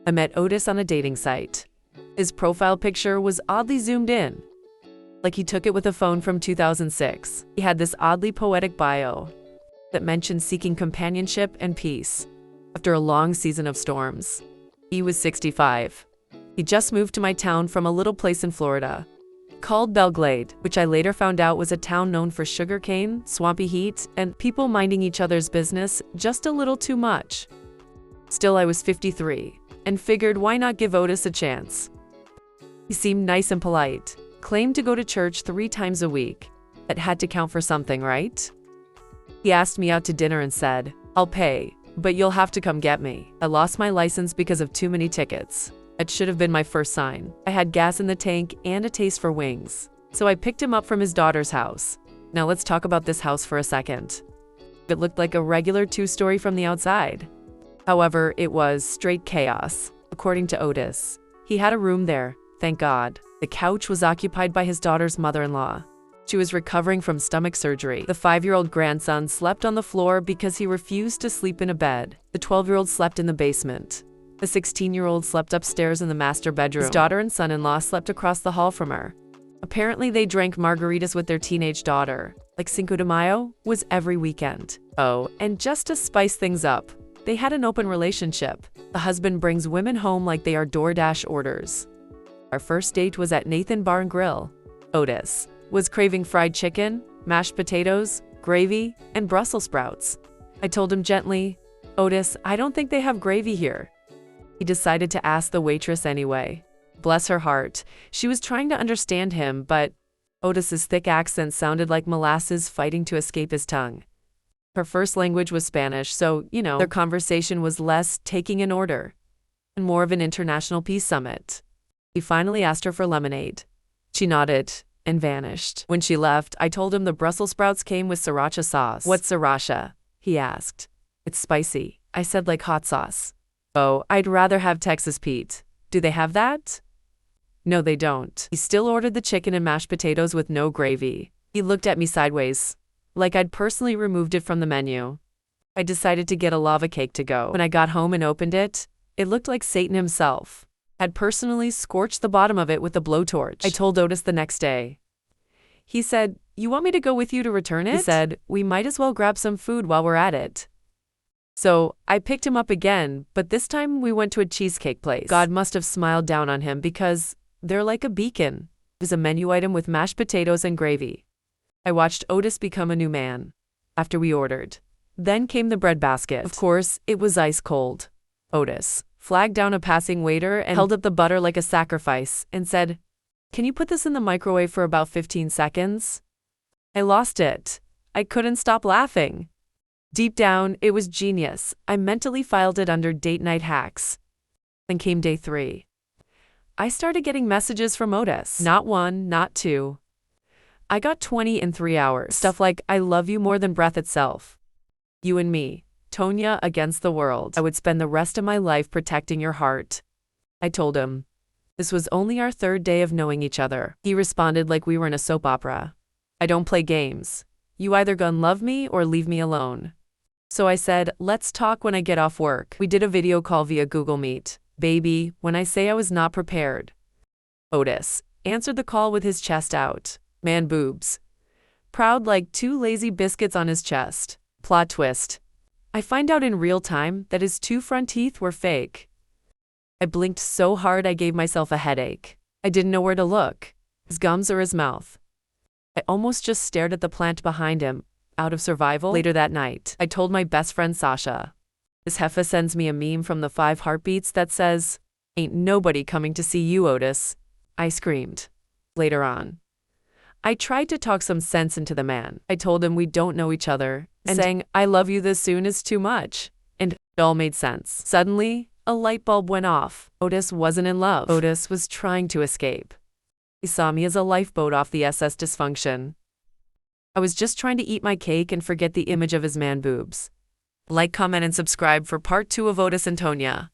I met Otis on a dating site. His profile picture was oddly zoomed in, like he took it with a phone from 2006. He had this oddly poetic bio that mentioned seeking companionship and peace after a long season of storms. He was 65. He just moved to my town from a little place in Florida called Belglade, which I later found out was a town known for sugarcane, swampy heat, and people minding each other's business just a little too much. Still, I was 53 and figured why not give Otis a chance. He seemed nice and polite, claimed to go to church 3 times a week. That had to count for something, right? He asked me out to dinner and said, "I'll pay, but you'll have to come get me." I lost my license because of too many tickets. It should have been my first sign. I had gas in the tank and a taste for wings. So I picked him up from his daughter's house. Now let's talk about this house for a second. It looked like a regular 2-story from the outside. However, it was straight chaos, according to Otis. He had a room there, thank God. The couch was occupied by his daughter's mother-in-law. She was recovering from stomach surgery. The 5-year-old grandson slept on the floor because he refused to sleep in a bed. The 12-year-old slept in the basement. The 16-year-old slept upstairs in the master bedroom. His daughter and son-in-law slept across the hall from her. Apparently, they drank margaritas with their teenage daughter. Like Cinco de Mayo was every weekend. Oh, and just to spice things up, they had an open relationship. The husband brings women home like they are DoorDash orders. Our first date was at Nathan Bar and Grill. Otis was craving fried chicken, mashed potatoes, gravy, and Brussels sprouts. I told him gently, "Otis, I don't think they have gravy here." He decided to ask the waitress anyway. Bless her heart, she was trying to understand him, but Otis's thick accent sounded like molasses fighting to escape his tongue. Her first language was Spanish, so, their conversation was less taking an order and more of an international peace summit. He finally asked her for lemonade. She nodded and vanished. When she left, I told him the Brussels sprouts came with sriracha sauce. "What's sriracha?" he asked. "It's spicy," I said, like hot sauce. "Oh, I'd rather have Texas Pete. Do they have that?" "No, they don't." He still ordered the chicken and mashed potatoes with no gravy. He looked at me sideways, like I'd personally removed it from the menu. I decided to get a lava cake to go. When I got home and opened it, it looked like Satan himself had personally scorched the bottom of it with a blowtorch. I told Otis the next day. He said, "You want me to go with you to return it?" He said, "We might as well grab some food while we're at it." So I picked him up again, but this time we went to a cheesecake place. God must have smiled down on him because they're like a beacon. It was a menu item with mashed potatoes and gravy. I watched Otis become a new man after we ordered. Then came the bread basket. Of course, it was ice cold. Otis flagged down a passing waiter and held up the butter like a sacrifice and said, "Can you put this in the microwave for about 15 seconds? I lost it. I couldn't stop laughing. Deep down, it was genius. I mentally filed it under date night hacks. Then came day 3. I started getting messages from Otis. Not 1, not 2. I got 20 in 3 hours. Stuff like, "I love you more than breath itself. You and me, Tonya against the world. I would spend the rest of my life protecting your heart." I told him. This was only our 3rd day of knowing each other. He responded like we were in a soap opera. "I don't play games. You either gonna love me or leave me alone." So I said, "Let's talk when I get off work." We did a video call via Google Meet. Baby, when I say I was not prepared. Otis answered the call with his chest out. Man boobs. Proud like 2 lazy biscuits on his chest. Plot twist. I find out in real time that his 2 front teeth were fake. I blinked so hard I gave myself a headache. I didn't know where to look. His gums or his mouth. I almost just stared at the plant behind him, out of survival. Later that night, I told my best friend Sasha. This heffa sends me a meme from the 5 heartbeats that says, "Ain't nobody coming to see you, Otis." I screamed. Later on, I tried to talk some sense into the man. I told him we don't know each other, and saying, "I love you this soon" is too much. And it all made sense. Suddenly, a light bulb went off. Otis wasn't in love. Otis was trying to escape. He saw me as a lifeboat off the SS Dysfunction. I was just trying to eat my cake and forget the image of his man boobs. Like, comment, and subscribe for part 2 of Otis and Tonya.